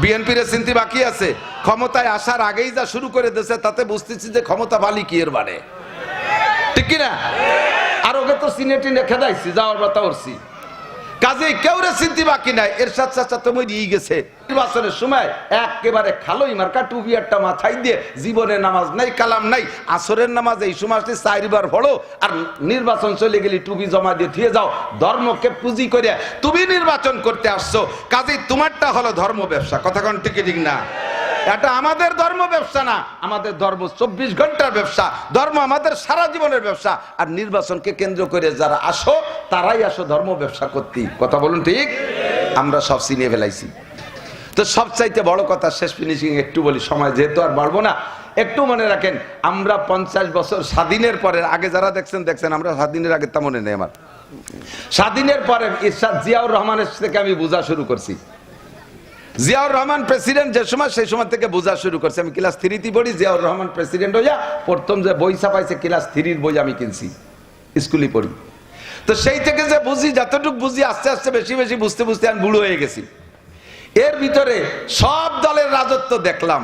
বিএনপির চিন্তি বাকি আছে। ক্ষমতায় আসার আগেই যা শুরু করে দিয়েছে তাতে বুঝতেছি যে ক্ষমতা বালি কি এর মানে, ঠিক কিনা? আর ওকে তো সিনেটি রেখে দাইছি, যাওয়ার কথা করছি, কাজে কেউ রে চিন্তি বাকি নাই। এরশাদ চাচা তো মরিয়ে গেছে নির্বাচনের সময়, একেবারে খালোই মার্কা টুপি একটা মাথায় দিয়ে, জীবনে নামাজ নাই কালাম নাই, আসরের নামাজ এই সময় 4বার পড়ো আর নির্বাচন চলে গেলি টুপি জমা দিয়ে থিয়ে যাও। ধর্মকে পুঁজি করে তুমি নির্বাচন করতে আসছো, কাজে তোমারটা হলো ধর্ম ব্যবসা। কথা কোন ঠিক ঠিক না? এটা আমাদের ধর্ম ব্যবসা না, আমাদের ধর্ম 24 ঘন্টার ব্যবসা, ধর্ম আমাদের সারা জীবনের ব্যবসা। আর নির্বাচনকে কেন্দ্র করে যারা আসো তারাই আসো ধর্ম ব্যবসা করতে। কথা বলুন ঠিক? আমরা সব চিনিয়ে ফেলাইছি। তো সবচাইতে বড় কথা, শেষ ফিনিশিং একটু বলি, সময় যেহেতু আর বাড়বো না, একটু মনে রাখেন আমরা 50 বছর স্বাধীনের পরে, আগে যারা দেখছেন, আমরা স্বাধীনের আগে তা মনে নেই আমার, স্বাধীনের পরে ইরশাদ জিয়াউর রহমানের থেকে আমি বোঝা শুরু করছি। জিয়াউর রহমান প্রেসিডেন্ট যে সময়, সেই সময় থেকে বোঝা শুরু করছে। আমি ক্লাস 3তে পড়ি, জিয়াউর রহমান প্রেসিডেন্ট হইয়া প্রথম যে বই ছাপাইছে ক্লাস 3-র বই আমি কিনছি, স্কুলে পড়ি। তো সেই থেকে যে বুঝি, যতটুকু বুঝি আস্তে আস্তে বেশি বেশি বুঝতে বুঝতে আমি বুড়ো হয়ে গেছি। এর ভিতরে সব দলের রাজত্ব দেখলাম।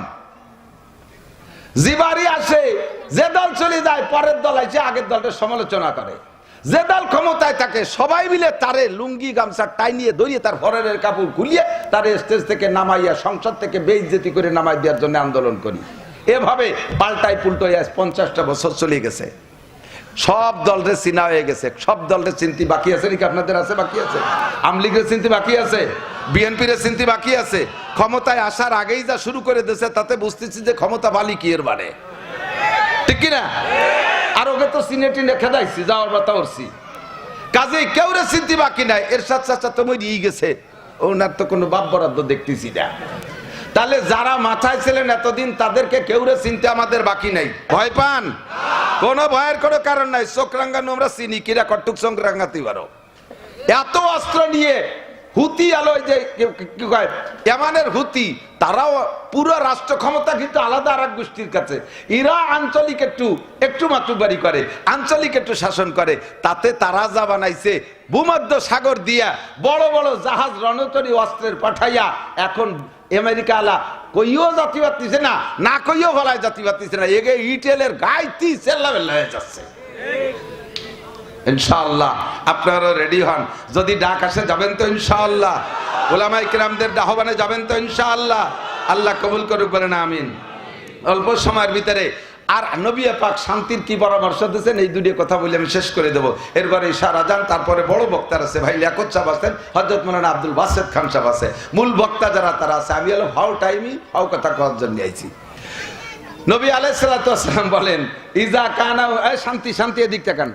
জিবারি আসে, যে দল চলে যায় পরের দল এসে আগের দলটার সমালোচনা করে। যে দল ক্ষমতায় থাকে সবাই মিলে তারে লুঙ্গি গামছা টাই নিয়ে ধরিয়ে তার ঘরের কাপড় খুলিয়ে তারে স্টেজ থেকে নামাইয়া, সংসদ থেকে বেইজ্জতি করে নামাই দেওয়ার জন্য আন্দোলন করি। এভাবে পাল্টাই পুল্টো 50টা বছর চলে গেছে। সব দলরে চিনা হয়ে গেছে, সব দলরে চিনতে বাকি আছে নাকি? আপনাদের আছে বাকি আছে? আওয়ামী লীগের চিনতে বাকি আছে, বিএনপির চিনতে বাকি আছে। ক্ষমতায় আসার আগেই যা শুরু করে দিয়েছে তাতে বুঝতেছি যে ক্ষমতা বালি কি এর মানে, ঠিক কিনা? আর ওকে তো সিনেটি রেখে দাইছি, যাওয়ার কথা করছি, কাজে কেউ রে চিনতে বাকি নাই। এরশাদ চাচা তো মরিয়ে গেছে, ওনার তো কোনো বাপ বরাদ্দ দেখতেছি না। তাহলে যারা মাথায় ছিলেন এতদিন তাদেরকে কেউ রে চিনতে আমাদের বাকি নাই। ভয় পান? কোনো ভয়ের কোনো কারণ নাই। চোখ রাঙ্গানো আমরা চিনি, কিরা কটুক চোখ রাঙ্গাতে পারো। এত অস্ত্র নিয়ে হুতি আলো, যে কি কয় এমানের হুতি, তারাও পুরো রাষ্ট্র ক্ষমতা কিন্তু আলাদা আর এক গোষ্ঠীর কাছে। এরা আঞ্চলিক একটু মাতুবাড়ি করে, আঞ্চলিক একটু শাসন করে। তাতে তারা যা বানাইছে ভূমধ্য সাগর দিয়া বড় বড় জাহাজ রণতরী অস্ত্রের পাঠাইয়া, এখন আমেরিকা আলা কইও জাতি পাতিছে না, না কইও গলায় জাতি পাতিছে না, এগে ইটেলের গাইতি চেল্লা বেল্লা হয়ে যাচ্ছে। ইনশাআল্লাহ আপনারা রেডি হন, যদি ডাক আসে যাবেন তো ইনশাআল্লাহ, ওলামায়ে কিরামদের আহ্বানে যাবেন তো ইনশাআল্লাহ। আল্লাহ কবুল করুক, বলেন আমিন। অল্প সময়ের ভিতরে আর নবী পাক শান্তির কি পরামর্শ দিয়েছেন, এই দুটো কথা বলে আমি শেষ করে দেবো। এরপরে ইশারা যান, তারপরে বড় বক্তার আছে, ভাই লিয়াকত সাহেব আছেন, হযরত মাওলানা আব্দুল বাসেত খান সাহেব আছে, মূল বক্তা যারা তারা আছে। আমি হলো ফাও টাইমই ফাও কথা কওয়ার জন্য আইছি। নবী আলাইহিস সালাতু ওয়াস সালাম বলেন, ইজা কানা, শান্তি শান্তি এদিক তাকান,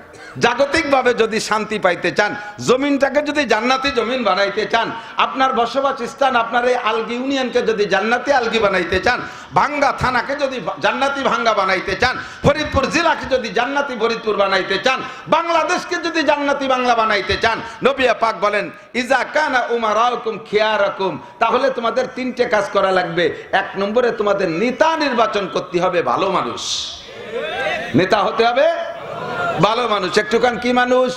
জাগতিকভাবে যদি শান্তি পাইতে চান, জমিনটাকে যদি জান্নাতি জমিন বানাইতে চান, আপনার বসবাস স্থান, আপনার এই আলগি ইউনিয়নকে যদি জান্নাতি আলগি বানাইতে চান, ভাঙ্গা থানাকে যদি জান্নাতি ভাঙ্গা বানাইতে চান, ফরিদপুর জেলাকে যদি জান্নাতি ফরিদপুর বানাইতে চান, বাংলাদেশকে যদি জান্নাতি বাংলা বানাইতে চান, নবী পাক বলেন ইজা কানা উমারাকুম খিয়ারাকুম, তাহলে তোমাদের 3টে কাজ করা লাগবে। 1 নম্বরে তোমাদের নেতা নির্বাচন করতে হবে ভালো মানুষ, নেতা হতে হবে ভালো মানুষ। একটুখান কি মানুষ?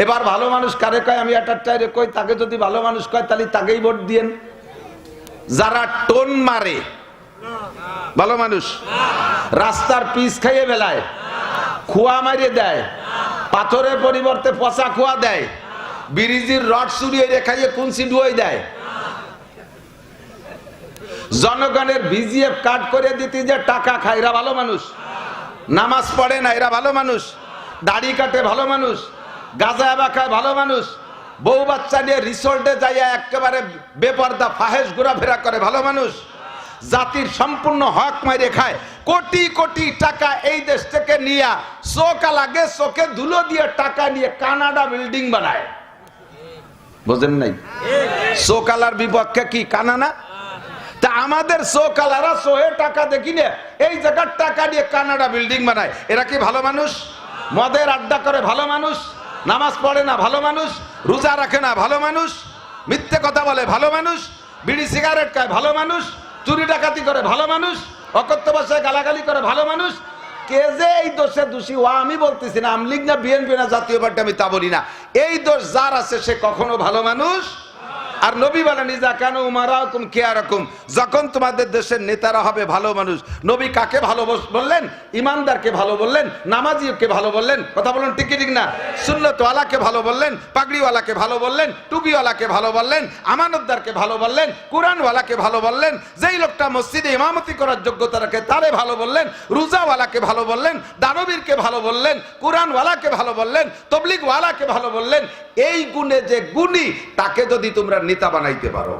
এবার ভালো মানুষ কারে কয়? আমি এটারটারে কই, তাকে যদি ভালো মানুষ কয় তাহলে তাকেই ভোট দিয়েন। যারা টোন মারে ভালো মানুষ, রাস্তার পিচ খাইয়ে বেলায়, খোয়া মারিয়ে দেয়, পাথরের পরিবর্তে পচা খোয়া দেয়, ব্রিজের রড চুরিয়ে রেখাইয়ে কুঞ্চি ডুয়ে দেয়, জনগণের ভিজিএফ কার্ড করে দিতে যে টাকা খায়, এরা ভালো মানুষ। নামাজ পড়ে না, এরা ভালো মানুষ। দাড়ি কাটে ভালো মানুষ, গাঁজা খায় ভালো মানুষ, বউ বাচ্চা নিয়ে রিসোর্টে যাইয়া একেবারে বেপরদা ফাহেশ ঘোরাফেরা করে ভালো মানুষ। জাতির সম্পূর্ণ হক মাইরে খায়, কোটি কোটি টাকা এই দেশ থেকে নিয়ে চোখা লাগে, চোখে ধুলো দিয়ে টাকা নিয়ে কানাডা বিল্ডিং বানায়। বুঝেন নাই? চোকালার বিপক্ষে কি কানানা? তা আমাদের চোকালারা সোহে টাকা দেখি না, এই জায়গার টাকা দিয়ে কানাডা বিল্ডিং বানায়। এরা কি ভালো মানুষ? মদের আড্ডা করে ভালো মানুষ, নামাজ পড়ে না ভালো মানুষ, রোজা রাখে না ভালো মানুষ, মিথ্যে কথা বলে ভালো মানুষ, বিড়ি সিগারেট খায় ভালো মানুষ, চুরি ডাকাতি করে ভালো মানুষ, অকথ্য ভাষায় গালাগালি করে ভালো মানুষ। কে যে এই দোষে দোষী, ও আমি বলতেছি না, আওয়ামী লীগ না বিএনপি না জাতীয় পার্টি, আমি তা বলি না। এই দোষ যার আছে সে কখনো ভালো মানুষ। আর নবী বলেন ইজা কানু উমারাকুম খিয়ারাকুম, যখন তোমাদের দেশের নেতারা হবে ভালো মানুষ। নবী কাকে ভালো বললেন? ইমানদারকে ভালো বললেন, নামাজিকে ভালো বললেন, কথা বলেন ঠিক কি ঠিক না? সুন্নতওয়ালাকে ভালো বললেন, পাগড়িওয়ালাকে ভালো বললেন, টুপিওয়ালাকে ভালো বললেন, আমানতদারকে ভালো বললেন, কোরআনওয়ালাকে ভালো বললেন, যেই লোকটা মসজিদে ইমামতি করার যোগ্যতা রাখে তারে ভালো বললেন, রোজাওয়ালাকে ভালো বললেন, দানবীরকে ভালো বললেন, কোরআনওয়ালাকে ভালো বললেন, তবলিগওয়ালাকে ভালো বললেন। এই গুণে যে গুণী, তাকে যদি তোমরা নেতা বানাইতে পারো,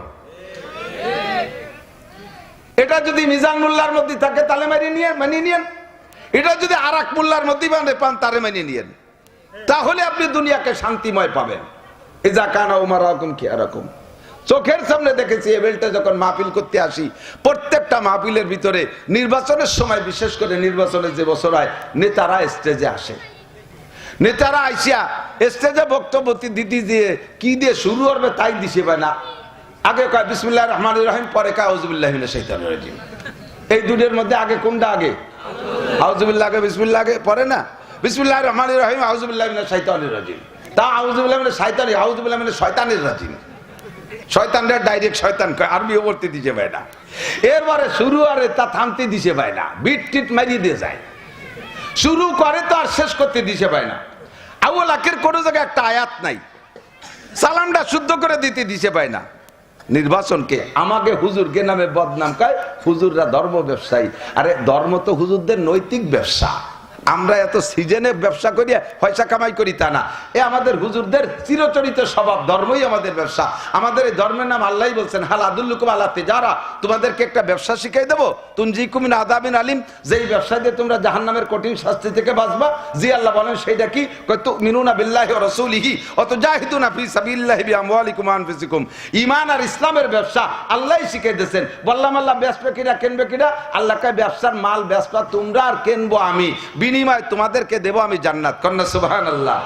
এটা যদি মিজান মোল্লার মধ্যে থাকে তাহলে মানিয়ে নিয়েন। এটা যদি আর এক মোল্লার মধ্যে পান তারে মানিয়ে নিয়েন, তাহলে আপনি দুনিয়াকে শান্তিময় পাবেন। ইজা কানা উমারাকুম খিয়ারাকুম। চোখের সামনে দেখেছি এবেলটা যখন মাহফিল করতে আসি, প্রত্যেকটা মাহফিলের ভিতরে নির্বাচনের সময়, বিশেষ করে নির্বাচনের যে বছর হয়, নেতারা স্টেজে আসে। নেতারা আইসিয়া স্টেজে বক্তব্য দিতে দিয়ে কি দিয়ে শুরু করবে তাই দিছে পায় না। আগে কয় বিসমিল্লাহির রহমানির রহিম, পরে কয় আউযুবিল্লাহি মিনাশ শাইতানির রাজিম। এই দুটোর মধ্যে আগে কোনটা আগে? আউযুবিল্লাহ আগে, বিসমিল্লাহ আগে, পরে না বিসমিল্লাহির রহমানির রহিম আউযুবিল্লাহি মিনাশ শাইতানির রাজিম। তা আউযুবিল্লাহি মিনাশ শাইতানি, আউযুবিল্লাহি মিনাশ শয়তানির রাজিম। শয়তানরা ডাইরেক্ট শয়তান কয়, আরবিও পড়তে দিছে পায় না। এরপরে শুরু আরে তা থামতে দিছে পায় না, বিট টিট মারিয়ে দিয়ে যায়। শুরু করে তো আর শেষ করতে দিছে পায় না। আউয়াল আখির কোনো জায়গায় একটা আয়াত নাই, সালামটা শুদ্ধ করে দিতে দিছে পায় না। নির্বাচনকে আমাকে হুজুরকে নামে বদনাম কয়, হুজুররা ধর্ম ব্যবসায়ী। আরে ধর্ম তো হুজুরদের নৈতিক ব্যবসা। আমরা এত সিজনে ব্যবসা করি, পয়সা কামাই করি তা না। এ আমাদের হুজুরদের চিরচরিত স্বভাব, ধর্মই আমাদের ব্যবসা। আমাদের এই ধর্মের নাম আল্লাহই বলছেন, হাল আদুল্লুকুম আলা তিজারা, তোমাদেরকে একটা ব্যবসা শিখাই দেবো, তুনজিকুম মিন আযাবিন আলিম, যেই ব্যবসা দিয়ে তোমরা জাহান্নামের কঠিন শাস্তি থেকে বাঁচবা। জি আল্লাহ বলেন সেইটা কি? তুমিনুনা বিল্লাহি ওয়া রাসূলিহি ওয়া তুজাহিদুনা ফি সাবিলিল্লাহি বিআমওয়ালিকুম ওয়া আনফুসিকুম। ঈমান আর ইসলামের ব্যবসা আল্লাহই শিখিয়ে দিয়েছেন। বললাম আল্লাহ ব্যবসা কিনা কিনবে কিনা? আল্লাহ কয় ব্যবসার মাল ব্যবসা তোমরা আর কিনবো আমি, বিনিময় তোমাদেরকে দেব আমি জান্নাত। কন্যা সুবহানাল্লাহ।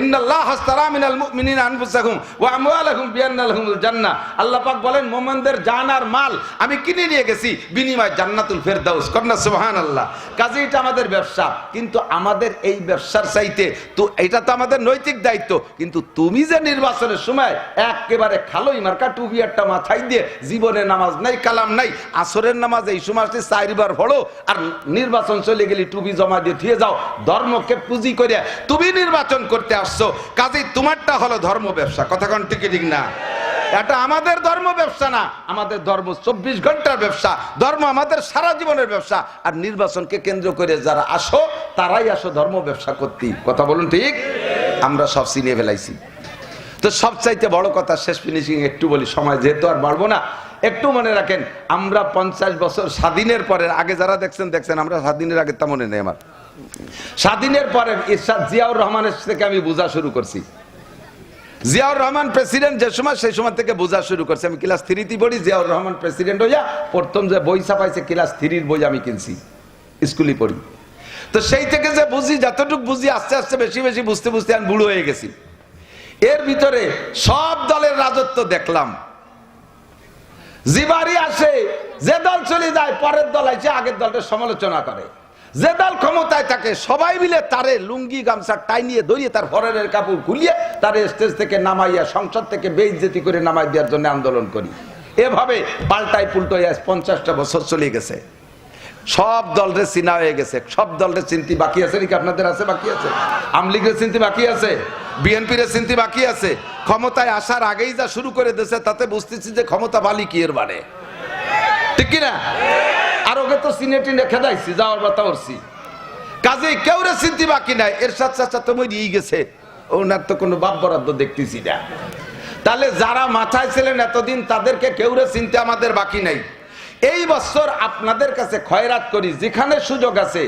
ইন্নাল্লাহ আশতারা মিনাল মুমিনিনা আনফুসাহুম ওয়া আমওয়ালাহুম বিআন্না লাহুমুল জান্নাহ। আল্লাহ পাক বলেন মুমিনদের জান আর মাল আমি কিনে নিয়ে গেছি, বিনিময় জান্নাতুল ফেরদাউস। কন্যা সুবহানাল্লাহ। কাজে এটা আমাদের ব্যবসা, কিন্তু আমাদের এই ব্যবসার চাইতে তো এটা তো আমাদের নৈতিক দায়িত্ব। কিন্তু তুমি যে নির্বাচনের সময় একেবারে খালোই মার্কা টুপি একটা মাথায় দিয়ে, জীবনে নামাজ নাই, কালাম নাই, আসরের নামাজ এই সময় 4বার পড়ো, আর নির্বাচন চলে গেলে টুপি জমা দিয়ে থিয়ে যাও, ধর্মকে পুঁজি করে তুমি নির্বাচন করতে আসছো। কাজেই তোমারটা হলো ধর্ম ব্যবসা। কথা কোন ঠিক ঠিক না? এটা আমাদের ধর্ম ব্যবসা না, আমাদের ধর্ম 24 ঘন্টার ব্যবসা। ধর্ম আমাদের সারা জীবনের ব্যবসা। আর নির্বাচনকে কেন্দ্র করে যারা আসো, তারাই আসো ধর্ম ব্যবসা করতে। কথা বলুন ঠিক? আমরা সব চিনিয়ে ফেলাইছি। তো সবচাইতে বড় কথা, শেষ ফিনিশিং একটু বলি, সময় যেহেতু আর বাড়বো না। একটু মনে রাখেন, আমরা 50 বছর স্বাধীনের পরে, আগে যারা দেখছেন, আমরা স্বাধীনের আগে তা মনে নেই আমার। স্বাধীনের পরে ইরশাদ জিয়াউর রহমানের থেকে আমি বোঝা শুরু করছি। জিয়াউর রহমান প্রেসিডেন্ট যে সময়, সেই সময় থেকে বোঝা শুরু করছি। আমি ক্লাস 3তে পড়ি, জিয়াউর রহমান প্রেসিডেন্ট হইয়া প্রথম যে বই ছাপাইছে ক্লাস 3-র বই আমি কিনছি, স্কুলে পড়ি। তো সেই থেকে যে বুঝি, যতটুকু বুঝি, আস্তে আস্তে বেশি বেশি বুঝতে বুঝতে আমি বুড়ো হয়ে গেছি। এর ভিতরে সব দলের রাজত্ব দেখলাম। জিবারি আসে, যে দল চলে যায় পরের দল আসে আগের দলটার সমালোচনা করে। যে দল ক্ষমতায় থাকে সবাই মিলে তারে লুঙ্গি গামছা টাই নিয়ে ধরিয়ে তার ফরের কাপড় খুলিয়ে তারে স্টেজ থেকে নামাইয়া, সংসদ থেকে বেইজ্জতি করে নামাই দেওয়ার জন্য আন্দোলন করি। এভাবে পাল্টাই পুল্টো 50টা বছর চলে গেছে। সব দলের চিনা হয়ে গেছে। সব দলের চিন্তি বাকি আছে নাকি? আপনাদের আছে? বাকি আছে? আওয়ামী লীগের চিন্তি বাকি আছে, বিএনপির চিন্তি বাকি আছে। ক্ষমতায় আসার আগেই যা শুরু করে দিয়েছে, তাতে বুঝতেছি যে ক্ষমতা বালি কি এর মানে, ঠিক কিনা? আর ওকে তো সিনেটি রেখে দাইছি, যাওয়ার কথা করছি। কাজে কেউ রে চিন্তি বাকি নাই। এরশাদ চাচা তো মরিয়ে গেছে, ওনার তো কোনো বাপ বরাদ্দ দেখতেছি না। তাহলে যারা মাথায় ছিলেন এতদিন, তাদেরকে কেউ রে চিনতে আমাদের বাকি নাই। এই বছর আপনাদের কাছে খয়রাত করি, যেখানে সুযোগ আছে,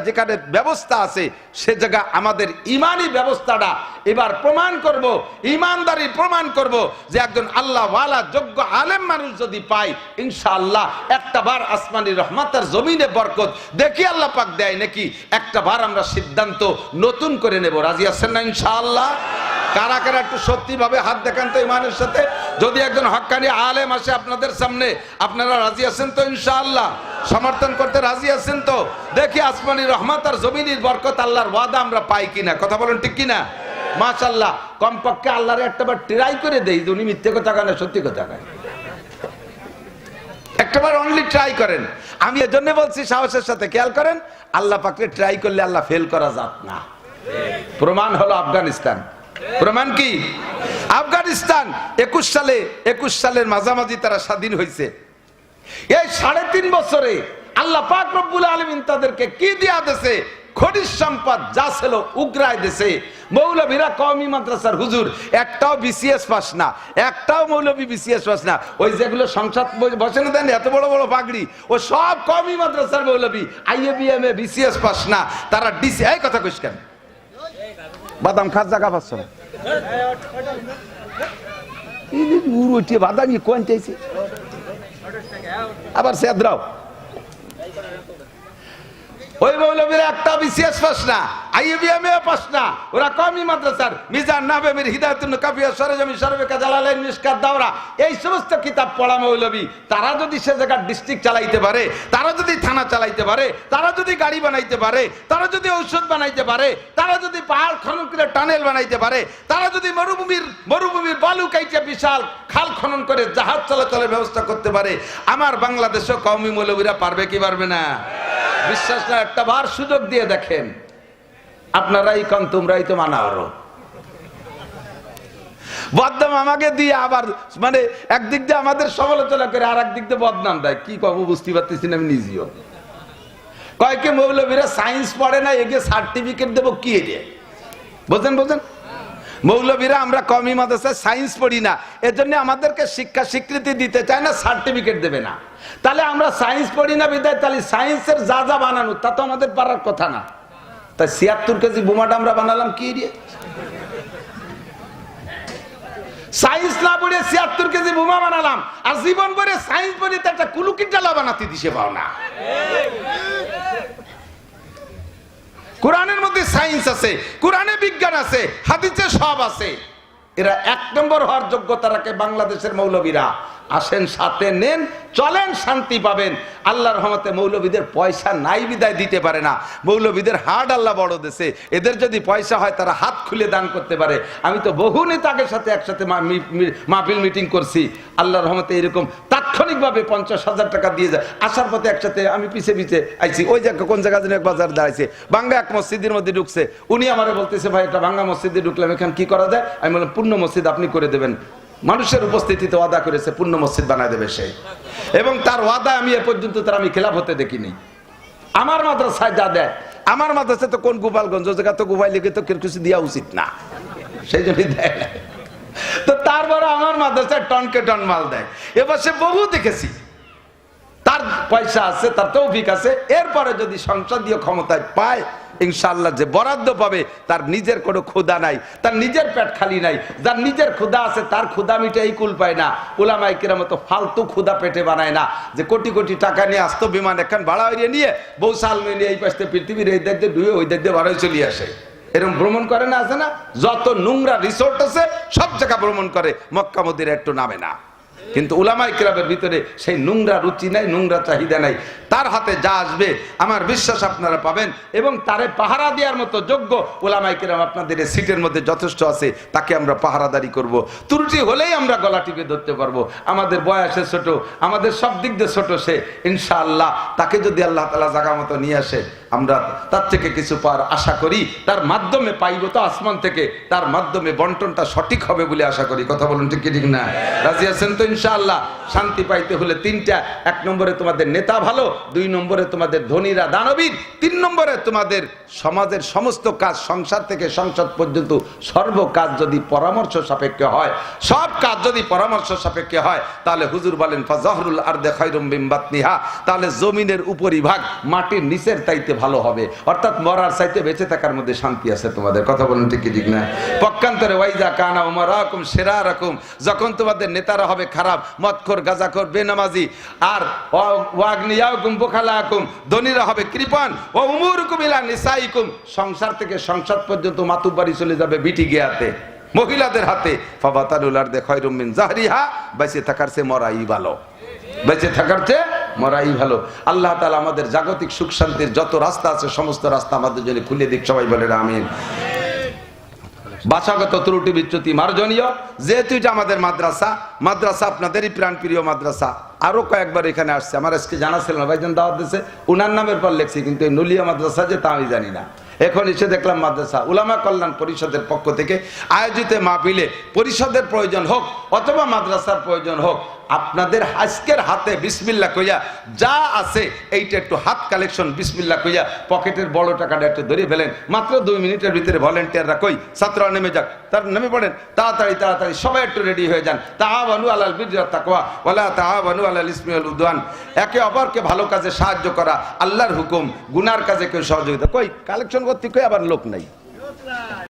যেখানে ব্যবস্থা আছে, সে জায়গা আমাদের ইমানি ব্যবস্থাটা এবার প্রমাণ করব, ইমানদারি প্রমাণ করব যে একজন আল্লাহ ওয়ালা যোগ্য আলেম মানুষ যদি পাই, ইনশাআল্লাহ একটা বার আসমানি রহমতের জমিনে বরকত দেখি আল্লাহ পাক দেয় নাকি, একটা বার আমরা সিদ্ধান্ত নতুন করে নেব। রাজি আছেন না ইনশাআল্লাহ? কারা কারা একটু সত্যি ভাবে হাত দেখান তো ইমানের সাথে। যদি একজন হক্কানি আলেম আসে আপনাদের সামনে, আপনারা রাজি আছেন তো ইনশাআল্লাহ? সমর্থন করতে রাজি আছেন তো? দেখি আসমানি রহমত আর জমিনের বরকত আল্লাহর ওয়াদা আমরা পাই কিনা। কথা বলেন ঠিক কিনা? মাশাআল্লাহ, কমপক্ষে আল্লাহরে একটাবার ট্রাই করে দেই যে উনি মিথ্যে কথা কেন সত্যি কথা কেন, একটাবার অনলি ট্রাই করেন। আমি এজন্য বলছি সাহসের সাথে, খেয়াল করেন, আল্লাহ পাককে ট্রাই করলে আল্লাহ ফেল করা যাত না। প্রমাণ হলো আফগানিস্তান। প্রমাণ কি? আফগানিস্তান 21 সালের মাঝামাঝি তারা স্বাধীন হয়েছে। এই 3.5 বছরে আল্লাহ পাক রব্বুল আলামিন তাদেরকে কি দিয়া দিয়েছে? খনিজ সম্পদ যা ছিল উগরায় দিয়েছে। মৌলভীরা কওমি মাদ্রাসার হুজুর একটাও বিসিএস পাস না, একটাও মৌলভী বিসিএস পাস না। ওই যেগুলো সংসদ বসে না দেন এত বড় বড় পাগড়ি, ও সব কওমি মাদ্রাসার মৌলভী, আইএবিএম এ বিসিএস পাস না। তারা ডিসি এই কথা কইস কেন? বাদাম খাস জায়গা পাচ্ছ না, বাদাম কোন চাইছে আবার সেদ্রাও। ওই মৌলবীরা একটা বিসিএস পাস না, আইএবিএম এ পাস না, ওরা কওমি মাদ্রাসার মিজান নাবেমির হিদায়াতুন কাফিয়া সরজমি সরবেকা জালালাইন মিশকাত দাওরা এই সমস্ত কিতাব পড়া মৌলবী। তারা যদি সে জায়গার ডিস্ট্রিক্ট চালাইতে পারে, তারা যদি থানা চালাইতে পারে, তারা যদি গাড়ি বানাইতে পারে, তারা যদি ঔষধ বানাইতে পারে, তারা যদি পাহাড় খনন করে টানেল বানাইতে পারে, তারা যদি মরুভূমির বালু কাইটে বিশাল খাল খনন করে জাহাজ চলাচলের ব্যবস্থা করতে পারে, আমার বাংলাদেশও কওমি মৌলবীরা পারবে কি পারবে না? বিশ্বাস না, একটা বার সুযোগ দিয়ে দেখেন। আপনারাই কন, তোমরাই তো মানাওরো। বদনাম আমাকে দিয়ে আবার মানে একদিক দিয়ে আমাদের সমালোচনা করে আর একদিক দিয়ে বদনাম দেয়। কি কব বুঝতে পারতেছি না আমি নিজেও। কয়েকে মৌলবীরা সায়েন্স পড়ে না, এগিয়ে সার্টিফিকেট দেবো কি এরিয়া? বোঝেন? মৌলবীরা আমরা কওমি মাদ্রাসায় সায়েন্স পড়ি না, এজন্য আমাদেরকে শিক্ষা স্বীকৃতি দিতে চায় না, সার্টিফিকেট দেবে না। তাহলে আমরা সায়েন্স পড়ি না বিদায়, তাহলে সায়েন্সের যা যা বানানো তা তো আমাদের পারার কথা না। তাই ৭৬ কেজি বোমাটা আমরা বানালাম কি দিয়ে? সায়েন্স না পড়ে ৭৬ কেজি বোমা বানালাম, আর জীবন ভরে সায়েন্স পড়ে তো একটা কুলুকির ডালা বানাতে দিছে পাও না। কোরআনের মধ্যে সায়েন্স আছে, কোরআনে বিজ্ঞান আছে, হাদিসে সব আছে। এরা ১ নম্বর হওয়ার যোগ্যতা রাখে বাংলাদেশের মৌলবীরা। আসেন, সাথে নেন, চলেন, শান্তি পাবেন। আল্লাহর রহমতে মৌলবীদের পয়সা নাই বিদায় দিতে পারে না। মৌলবীদের হাট আল্লাহ বড় দেশে, এদের যদি পয়সা হয় তারা হাত খুলে দান করতে পারে। আমি তো বহু নেতাদের সাথে একসাথে মাহফিল মিটিং করছি। আল্লাহর রহমতে এরকম তাৎক্ষণিকভাবে 50,000 টাকা দিয়ে যায়। আসার পথে একসাথে আমি পিছে আইছি। ওই জায়গা কোন জায়গা যেন এক বাজার দাঁড়াইছে, ভাঙ্গা এক মসজিদের মধ্যে ঢুকছে। উনি আমারে বলতেছে, ভাই এটা ভাঙ্গা মসজিদে ঢুকলাম, এখানে কি করা যায়? আমি বললাম, পূর্ণ মসজিদ আপনি করে দেবেন। মানুষের উপস্থিতিতে ওয়াদা করেছে পূর্ণ মসজিদ বানায় দেবে সে, এবং তার ওয়াদা আমি এ পর্যন্ত তার আমি খেলাফ হতে দেখিনি। আমার মাদ্রাসায় যা দেয়, আমার মাদ্রাসায় তো কোন গোপালগঞ্জ জায়গা তো গোপাল লিখে তো কিছু দেওয়া উচিত না, সেই জন্যই দেয় না। তো তারপরে আমার মাদ্রাসায় টনকে টন মাল দেয়। এবার সে বহু দেখেছি, তার পয়সা আছে, তার তৌফিক আছে। এরপরে যদি সংসদীয় ক্ষমতায় পায়, ইনশাআল্লাহ যে বরাদ্দ পাবে তার নিজের কোনো ক্ষুধা নাই, তার নিজের পেট খালি নাই। যার নিজের ক্ষুধা আছে তার ক্ষুধা মিটাই কুল পায় না। উলামায়ে কেরাম তো ফালতু ক্ষুধা পেটে বানায় না, যে কোটি কোটি টাকা নিয়ে আসতো বিমান এখন ভাড়া হইয়ে নিয়ে বৌসাল নিয়ে এই পাশে পৃথিবীর এই দিক দিয়ে ডুবে ওই দিক দিয়ে ভাড়ায় চলে আসে। এরকম ভ্রমণ করে না, আছে না? যত নোংরা রিসোর্ট আছে সব জায়গা ভ্রমণ করে, মক্কা মদিনা একটু নামে না। কিন্তু উলামায়ে কেরামের ভিতরে সেই নোংরা রুচি নাই, নোংরা চাহিদা নাই। তার হাতে যা আসবে আমার বিশ্বাস আপনারা পাবেন, এবং তারে পাহারা দেওয়ার মতো যোগ্য উলামায়ে কেরাম আপনাদের সিটের মধ্যে যথেষ্ট আছে। তাকে আমরা পাহারাদারি করব। ত্রুটি হলেই আমরা গলা টিপে ধরতে পারবো। আমাদের বয়সে ছোট, আমাদের সব দিক দিয়ে ছোট সে, ইনশাআল্লাহ তাকে যদি আল্লাহ তাআলা জায়গা মতো নিয়ে আসে, আমরা তার থেকে কিছু পাওয়ার আশা করি। তার মাধ্যমে পাইব তো আসমান থেকে, তার মাধ্যমে বন্টনটা সঠিক হবে বলে আশা করি। কথা বলুন ঠিক কি ঠিক না? রাজি আছেন তো? ইনশাআল্লাহ শান্তি পাইতে হলে 3টা। 1 নম্বরে তোমাদের নেতা ভালো, 2 নম্বরে তোমাদের ধনীরা দানবীর, 3 নম্বরে তোমাদের সমাজের সমস্ত কাজ, সংসার থেকে সংসদ পর্যন্ত সর্ব কাজ যদি পরামর্শ সাপেক্ষে হয়, সব কাজ যদি পরামর্শ সাপেক্ষে হয়, তাহলে হুজুর বলেন ফাজহরুল আরদে খায়রুম মিন বাতনিহা, তাহলে জমিনের উপরিভাগ মাটির নিচের চাইতে ভালো হবে। অর্থাৎ মরার চাইতে বেঁচে থাকার মধ্যে শান্তি আছে তোমাদের। কথা বলুন ঠিক কি ঠিক না? পক্ষান্তরে ওয়াইজা কানা উমারাকুম শিরারাকুম, যখন তোমাদের নেতারা হবে খারাপ, মদখোর, গাঁজাখোর, বেনামাজি, আর ওয়াগনিয়াকুম বুখালাকুম, ধনীরা হবে কৃপণ, ও উমুরকুম ইলা নিসাইকুম, সংসার থেকে সংসদ পর্যন্ত মাতুব্বাড়ি চলে যাবে বিটি গিয়াতে, মহিলাদের হাতে। ফাবাতানুল আরদে খায়রুম মিন জাহরিহা, বেঁচে থাকার চেয়ে মরাই ভালো, বেঁচে থাকার চেয়ে মরাই ভালো। আল্লাহ তাআলা আমাদের জাগতিক সুখ শান্তির যত রাস্তা আছে সমস্ত রাস্তা আমাদের জন্য খুলে দিক। সবাই বলেন আমিন। ভাষাগত ত্রুটি বিচ্যুতি মার্জনীয়। যেহেতু এটা আমাদের মাদ্রাসা, মাদ্রাসা আপনাদেরই প্রাণপ্রিয় মাদ্রাসা। আরও কয়েকবার এখানে আসছে, আমার আজকে জানা ছিল না, ভাইজান দাওয়াত দিয়েছে, উনার নামের পর লেখছি, কিন্তু এই নুলিয়া মাদ্রাসা যে তা আমি জানি না। এখন এসে দেখলাম মাদ্রাসা উলামা কল্যাণ পরিষদের পক্ষ থেকে আয়োজিত মাহফিলে পরিষদের প্রয়োজন হোক অথবা মাদ্রাসার প্রয়োজন হোক, আপনাদের আজকের হাতে বিসমিল্লাহ কইয়া যা আছে এইটা একটু হাত কালেকশন বিসমিল্লাহ কইয়া পকেটের বড় টাকাটা একটু ধরে ফেলেন। মাত্র 2 মিনিটের ভিতরে ভলেন্টিয়াররা কই ছাত্ররা নেমে যাক, তার নেমে পড়েন, তাড়াতাড়ি তাড়াতাড়ি সবাই একটু রেডি হয়ে যান। তাআওয়ানু আলাল বিররি ওয়াত তাকওয়া ওয়ালা তাআওয়ানু আলাল ইসমি ওয়াল উদওয়ান। একে অপরকে ভালো কাজে সাহায্য করা আল্লাহর হুকুম, গুনার কাজে কেউ সহযোগিতা। কই কালেকশন করতে কই আবার লোক নাই।